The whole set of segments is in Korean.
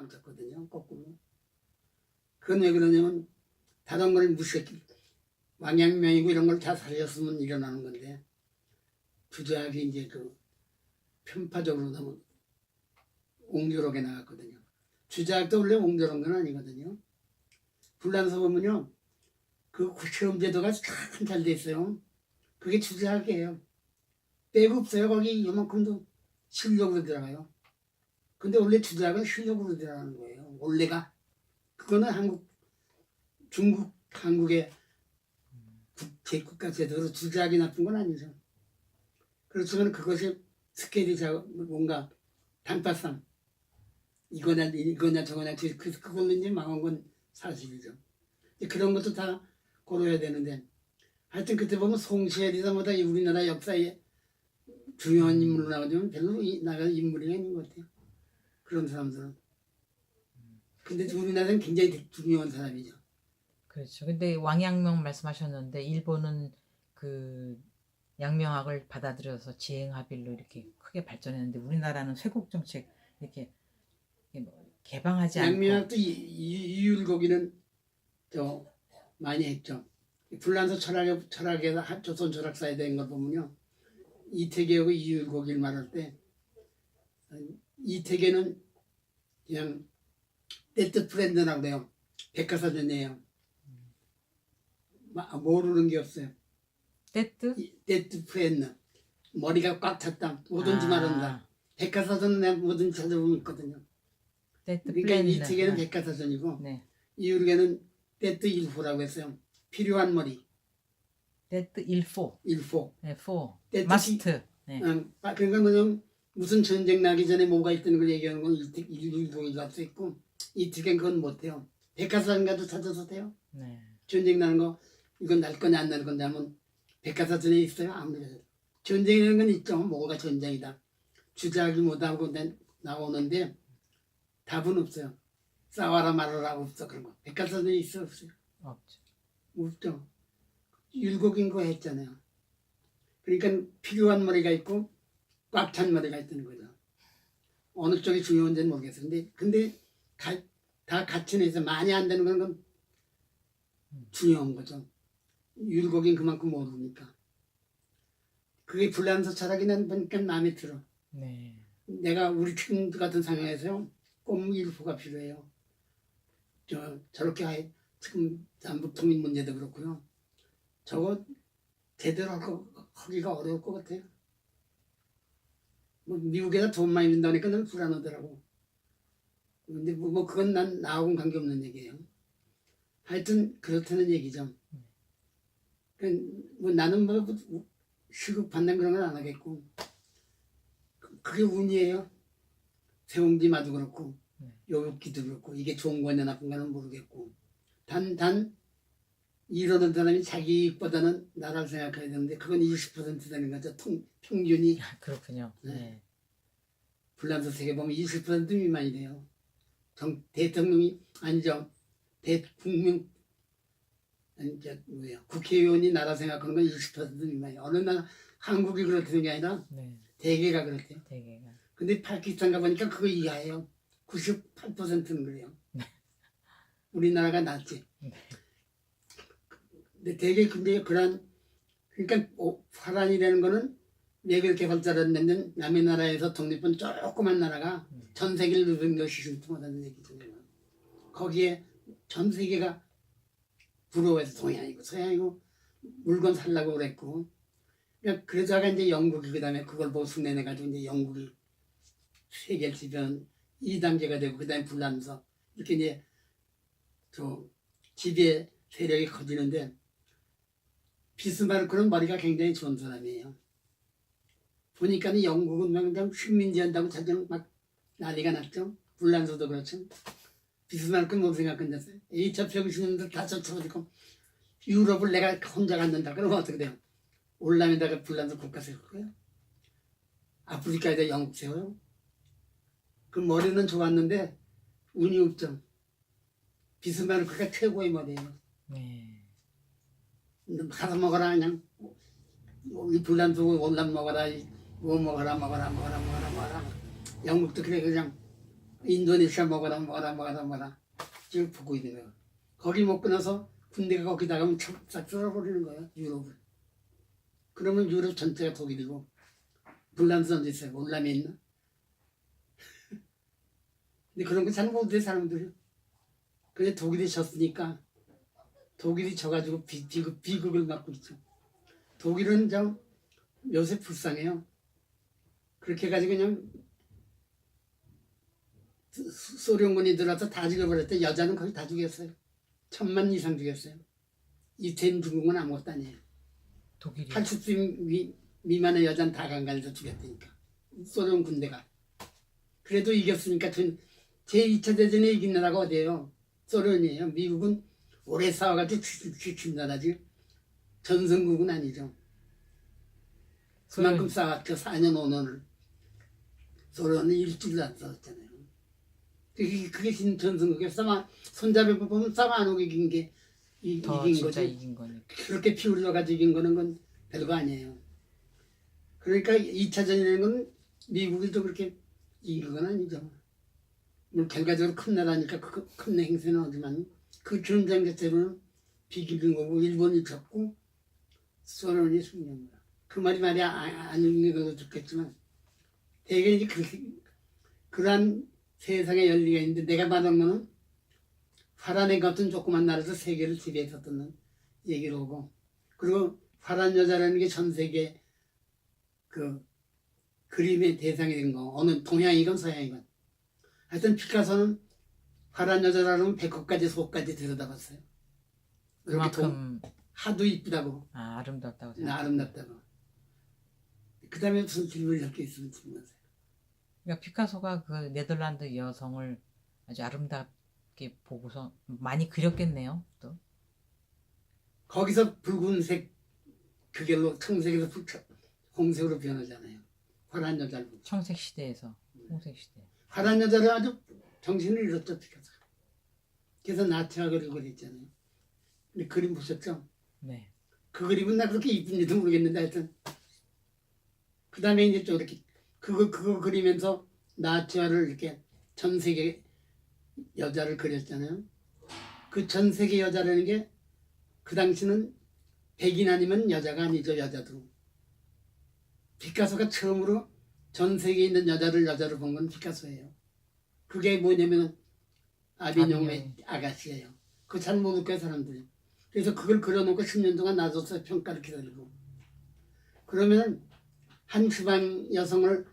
쳤거든요. 거꾸로. 그건 왜 그러냐면 다른 걸 무시했기 왕양명이고 이런 걸 다 살렸으면 일어나는 건데 주작이 이제 그 편파적으로 너무 옹졸하게 나갔거든요. 주작도 원래 옹졸한 건 아니거든요. 불란서 보면요. 그 시험 제도가 참 잘 돼 있어요. 그게 주작이에요. 빼고 없어요. 거기 요만큼도 실력으로 들어가요. 근데 원래 주작은 실력으로 들어가는 거예요. 원래가. 그거는 중국, 한국의 제국가 제도로 주작이 나쁜 건 아니죠. 그렇지만 그것이 스케일이 뭔가 단팥삼 이거냐 저거냐 그걸로 이제 망한 건 사실이죠. 그런 것도 다 고려해야 되는데 하여튼 그때 보면 송시엘이다 뭐다 우리나라 역사에 중요한 인물로 나오지만 별로 나가 인물이 아닌 것 같아요. 그런 사람들은. 근데 우리나라는 굉장히 중요한 사람이죠. 그렇죠. 근데 왕양명 말씀하셨는데 일본은 그 양명학을 받아들여서 지행합일로 이렇게 크게 발전했는데 우리나라는 쇄국 정책 이렇게 개방하지 않고 양명학도 이율곡이는 저 많이 했죠. 불란서 철학에서 조선 철학사에 된 걸 보면요. 이태계하고 이율곡일 말할 때 이태계는 그냥 데트 프렌드라고 해요. 백과사전이에요. 모르는 게 없어요. 데트 프렌드. 머리가 꽉 찼다. 뭐든지 말한다. 백과사전은 내가 뭐든지 찾아보면 있거든요. 그러니까 이태계는 백과사전이고 네. 이율계는 데트 일포라고 했어요. 필요한 머리. 데트 일포. 네, 포. 마스트. 네. 그러니까 뭐냐면 무슨 전쟁 나기 전에 뭐가 있다는 걸 얘기하는 건 일동일 갈 수 있고 이태계는 그건 못해요. 백과사전 가도 찾아서 돼요. 네. 전쟁 나는 거 이건 날 거냐 안 날 건데 하면 백과사전에 있어요. 아무래도 전쟁이라는 건 있죠. 뭐가 전쟁이다. 주작이 못하고 나오는데 답은 없어요. 싸워라 말아라 없어 그런 거. 백과사전에 있어 없어요. 없죠. 율곡인 거 했잖아요. 그러니까 필요한 머리가 있고 꽉 찬 머리가 있다는 거죠. 어느 쪽이 중요한지는 모르겠어요. 근데 다 같이 내서 많이 안 되는 건 중요한 거죠. 율곡인 그만큼 모르니까. 그게 불란서 철학이 난 보니까 마음에 들어. 네. 내가 우리 팀 같은 상황에서요. 꼭 일포가 필요해요. 저렇게 지금 남북통일 문제도 그렇고요. 저거 제대로 하기가 어려울 것 같아요. 뭐 미국에다 돈 많이 준다니까 난 불안하더라고. 근데 뭐 그건 난 나하고는 관계없는 얘기예요. 하여튼 그렇다는 얘기죠. 뭐 나는 뭐 시급 받는 그런 건 안 하겠고 그게 운이에요. 세옹지마도 그렇고 요육기도 그렇고 이게 좋은 거냐 나쁜 거는 모르겠고 단 이러는 사람이 자기 이익보다는 나라를 생각해야 되는데 그건 20% 되는 거죠. 평균이. 그렇군요. 네. 불란서 세계 보면 20% 미만이 돼요. 대통령이 아니죠. 국회의원이 나라 생각하는 건 20% 미만이에요. 어느 나라 한국이 그렇다는 게 아니라 대개가 그렇대요. 근데 파키스탄 가보니까 그거 이하예요. 98%는 그래요. 우리나라가 낫지. 근데 되게 근데 그러니까 화란이라는 거는 왜 그렇게 발달을 했냐면 남의 나라에서 독립한 조그만 나라가 전 세계를 누른 것이 흉통하다는 얘기잖아요. 거기에 전 세계가 부러워해서 동양이고 서양이고 물건 살라고 그랬고 그러다가 이제 영국이 그다음에 그걸 보고 흉내내가지고 이제 영국이 세계를 지배한 2단계가 되고 그다음에 불란서 이렇게 이제 지배 세력이 커지는데 비스마르크는 머리가 굉장히 좋은 사람이에요. 보니까 영국은 그냥 식민지한다고 자정 막 난리가 났죠. 불란서도 그렇죠. 비스마르크는 뭐 생각했어요? 2차 평신년들 다 젖혀버리고 유럽을 내가 혼자 갖는다. 그러면 어떻게 돼요? 올라면다가 불란서 국가 세울 거예요? 아프리카에다 영국 세워요? 그 머리는 좋았는데 운이 없죠. 비스마르크가 최고의 머리예요. 가서 먹어라 그냥 이 불란서 올라 먹어라 뭐 먹어라 영국도 그래 그냥 인도네시아 뭐라 지금 보고 있는 거야. 거기 먹고 나서 군대가 거기다가 가면 싹 쓸어버리는 거야, 유럽을. 그러면 유럽 전체가 독일이고 불란서 어디 있어요? 올람에 있나? 근데 그런 거 잘 못해 사람들이. 근데 독일이 졌으니까 독일이 져가지고 비극을 맞고 있죠. 독일은 좀 요새 불쌍해요. 그렇게 해가지고 그냥 소련군이 들어와서 다 죽여버렸대. 여자는 거의 다 죽였어요. 1000만 이상 죽였어요. 이태인 중국은 아무것도 아니에요. 독일이 80세 미만의 여자는 다 강간해서 죽였다니까. 소련 군대가. 그래도 이겼으니까 제2차 대전에 이긴 나라가 어디예요? 소련이에요. 미국은 오래 싸워가지고 지킨 나라지. 전성국은 아니죠. 그만큼 싸웠죠. 4년 5년을. 소련은 일주일도 안 싸웠잖아요. 그게 전성국에 손잡이 보면 싸움 안 오고 이긴 게 이긴 거지. 이긴 거니까. 그렇게 피 흘려가지고 이긴 거는 건 별거 아니에요. 그러니까 2차전이라는 건 미국이 또 그렇게 이긴 건 아니죠. 물론 결과적으로 큰 나라니까 큰 행세는 하지만 그 전쟁 자체로는 비기는 거고 일본이 졌고 소련이 승리한 거야. 그 말이 아닌 것도 좋겠지만 대개 이제 그러한 세상의 열리가 있는데 내가 받은 거는 파란애 같은 조그만 나라에서 세계를 지배했었던 얘기로 오고 그리고 파란 여자라는 게 전 세계 그 그림의 대상이 된 거 어느 동양이건 서양이건 하여튼 피카소는 파란 여자라는 백호까지 속까지 들여다봤어요. 그만큼 하도 이쁘다고 아름답다고 나 아름답다고 그 다음에 무슨 질문을 할 게 있으면 질문하세요. 그러니까 피카소가 그 네덜란드 여성을 아주 아름답게 보고서 많이 그렸겠네요. 또 거기서 붉은색 그걸로 청색에서 홍색으로 변하잖아요. 파란 여자를 청색 시대에서 홍색 시대. 파란 여자를 아주 정신을 잃었죠 피카소가. 그래서 나치화 그리고 그랬잖아요. 근데 그림 보셨죠? 네. 그 그림은 나 그렇게 이쁜지도 모르겠는데 하여튼 그 다음에 이제 좀 이렇게 그거 그리면서 나치화를 이렇게 전 세계 여자를 그렸잖아요. 그 전 세계 여자라는 게 그 당시는 백인 아니면 여자가 아니죠. 여자도. 피카소가 처음으로 전 세계에 있는 여자를 본 건 피카소예요. 그게 뭐냐면 아비뇽의 아가씨예요. 그거 잘 모를 거예요 사람들이. 그래서 그걸 그려놓고 10년 동안 놔둬서 평가를 기다리고 그러면 한 주방 여성을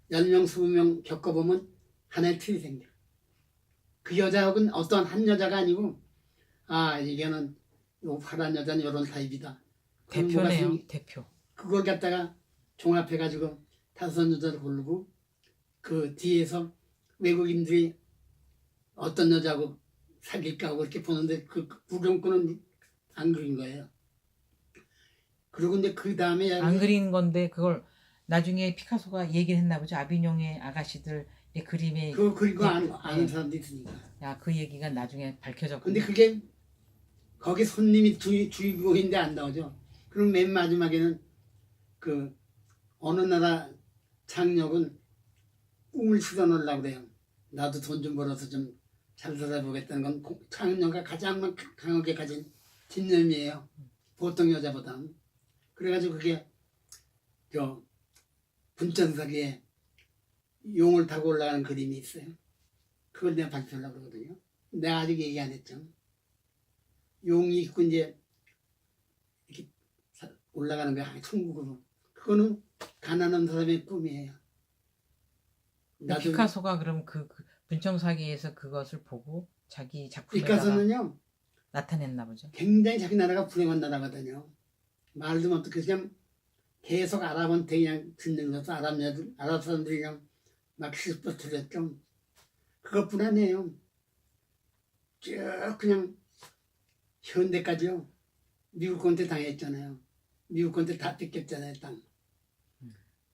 10명 20명 겪어보면 하나의 틀이 생겨. 그 여자하고는 어떠한 한 여자가 아니고 이게는 요 파란 여자는 이런 타입이다. 대표네요. 대표. 그걸 갖다가 종합해가지고 5 여자를 고르고 그 뒤에서 외국인들이 어떤 여자하고 사귈까 하고 이렇게 보는데 그 구경꾼은 안 그린 거예요. 그리고 이제 그 다음에 안 그린 건데 그걸 나중에 피카소가 얘기를 했나 보죠. 아비뇽의 아가씨들 그림에 그거 그리고 아는 사람도 있으니까. 그 얘기가 나중에 밝혀졌고. 근데 그게 거기 손님이 주인공인데 안 나오죠. 그럼 맨 마지막에는 그 어느 나라 장력은 꿈을 실어놓으려고 그래요. 나도 돈 좀 벌어서 좀 잘 살아보겠다는 건 장녀가 가장 강하게 가진 집념이에요. 보통 여자보다. 그래가지고 그게 저 분천사기에 용을 타고 올라가는 그림이 있어요. 그걸 내가 발표하려고 그러거든요. 내가 아직 얘기 안 했죠. 용이 있고 이제 이렇게 올라가는 거야. 천국으로. 그거는 가난한 사람의 꿈이에요. 피카소가 그럼 그 분청사기에서 그것을 보고 자기 작품에다가 피카소는요. 나타냈나 보죠. 굉장히 자기 나라가 불행한 나라거든요. 말도 못해 그냥 계속 아랍한테 그냥 듣는 것도 아랍 사람들이 그냥 막 시퍼트렸죠. 그것뿐 아니에요. 쭉 그냥 현대까지요. 미국 건대 당했잖아요. 미국 건대 다 뺏겼잖아요, 땅.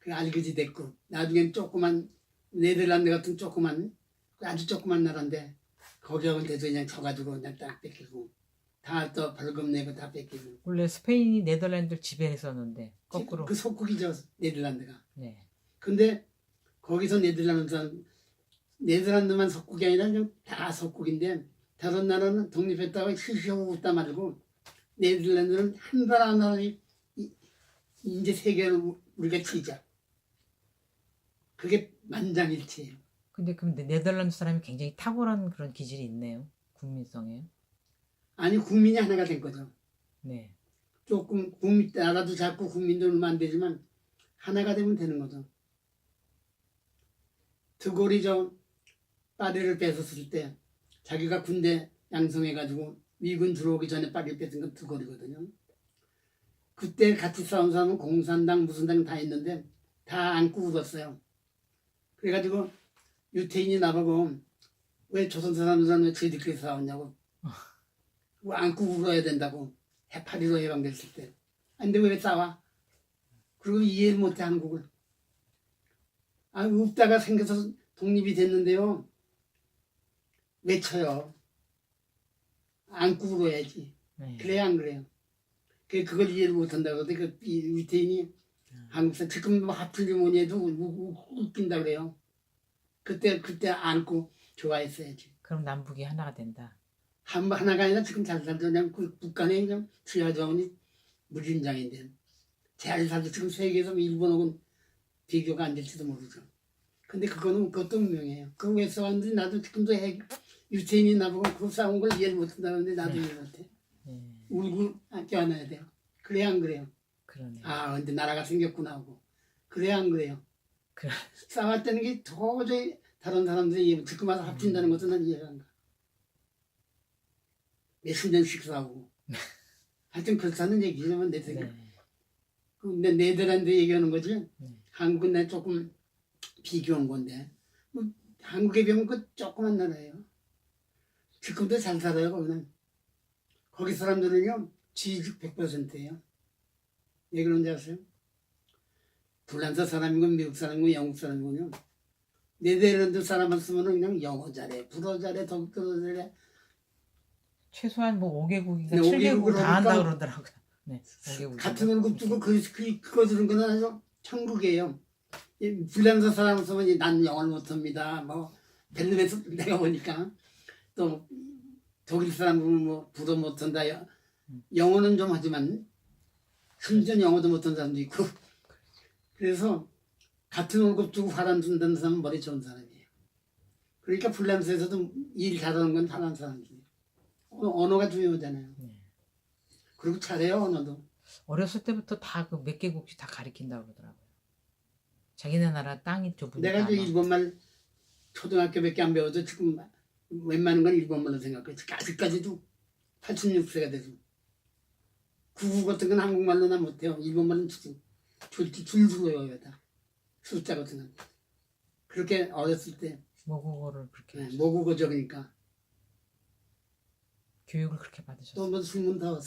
그 알그지 됐고 나중엔 조그만 네덜란드 같은 아주 조그만 나라인데 거기하고도 그냥 져가지고 그냥 딱 뺏기고 다 또 벌금 내고 다 뺏기고. 원래 스페인이 네덜란드를 지배했었는데 거꾸로. 그 속국이죠 네덜란드가. 네. 근데 거기서 네덜란드 네덜란드만 석국이 아니라 좀 다 석국인데 다른 나라는 독립했다고 시시하고 웃다 말고 네덜란드는 한 나라 한 나라 이제 세계를 우리가 치자. 그게 만장일치예요. 근데 그 네덜란드 사람이 굉장히 탁월한 그런 기질이 있네요. 국민성에. 아니 국민이 하나가 된 거죠. 네. 조금 국민 나라도 작고 국민도 얼마 안 되지만 하나가 되면 되는 거죠. 드골이 저 파리를 뺏었을 때 자기가 군대 양성해가지고 미군 들어오기 전에 파리를 뺏은 건 드골이거든요. 그때 같이 싸운 사람은 공산당 무슨 당 다 있는데 다 안고 울었어요. 그래가지고 유태인이 나보고 왜 조선 사람들은 왜 저희들끼리 싸웠냐고 안고 울어야 된다고 해파리로 해방됐을 때. 근데 왜 싸워? 그리고 이해를 못해 한국을. 웃다가 생겨서 독립이 됐는데요. 외쳐요. 안고 울어야지. 네. 그래야 안 그래요. 그걸 이해를 못한다고 그러더니 그 유태인이 한국사 지금 뭐 하필이 뭐니 해도 웃긴다 그래요. 그때 안고 좋아했어야지. 그럼 남북이 하나가 된다. 하나가 아니라 지금 잘 살도 그냥 그 북한의 그냥 지하자원이 무진장인데 잘 살도 지금 세계에서 일본하고는 비교가 안 될지도 모르죠. 근데 그것도 분명해요. 그거 왜 싸웠는지 나도 지금도 유태인이 나보고 그 싸운 걸 이해를 못한다는데 나도 이해 못해. 네. 울고 껴안아야 돼요. 그래야 안 그래요. 그러네요. 근데 나라가 생겼구나 하고. 그래야 안 그래요. 그- 싸웠다는 게 도저히 다른 사람들이 이해, 지금 와서 합친다는 것은 난 이해가 안 가. 몇십 년씩 싸우고. 하여튼 그렇다는 얘기지만 내 생각. 네. 근데 네덜란드 얘기하는 거지. 네. 한국은 내 조금 비교한 건데. 뭐 한국에 비하면 그 조그만 나라예요. 지금도 잘 살아요, 거기는. 거기 사람들은요, 지식 100%예요. 왜 그런지 아세요? 불란서 사람이고 미국 사람이고 영국 사람이고요. 네덜란드 사람만 쓰면은 그냥 영어 잘해, 불어 잘해, 독일어 잘해. 최소한 뭐 5개국인가 네, 7개국 다 한다 그러니까 그러더라고요. 네. 5개국. 같은 월급 주고 그거 들은 거는 아주 천국이에요. 이 불란서 사람 쓰면 난 영어를 못합니다. 뭐 벨름에서 내가 보니까 또 독일 사람 보면 뭐 불어 못한다. 영어는 좀 하지만 심지어 영어도 못한 사람도 있고. 그래서 같은 월급 주고 화란 준다는 사람은 머리 좋은 사람이에요. 그러니까 불란서에서도 일 잘하는 건 잘하는 사람들이에요. 언어가 중요하잖아요. 네. 그리고 잘해요, 언어도. 어렸을 때부터 다 그 몇 개국씩 다 가리킨다고 그러더라고요. 자기네 나라 땅이 좁으니까. 내가 이제 아마. 일본말 초등학교밖에 안 배워도 지금 웬만한 건 일본말로 생각해. 아직까지도 86세가 돼서. 국어 같은 건 한국말로 나 못해요. 일본말은 줄줄 외워요 다. 숫자 같은 건. 그렇게 어렸을 때 모국어를 그렇게 모국어적이니까. 교육을 그렇게 받으셨어요. 또 뭐 술문 더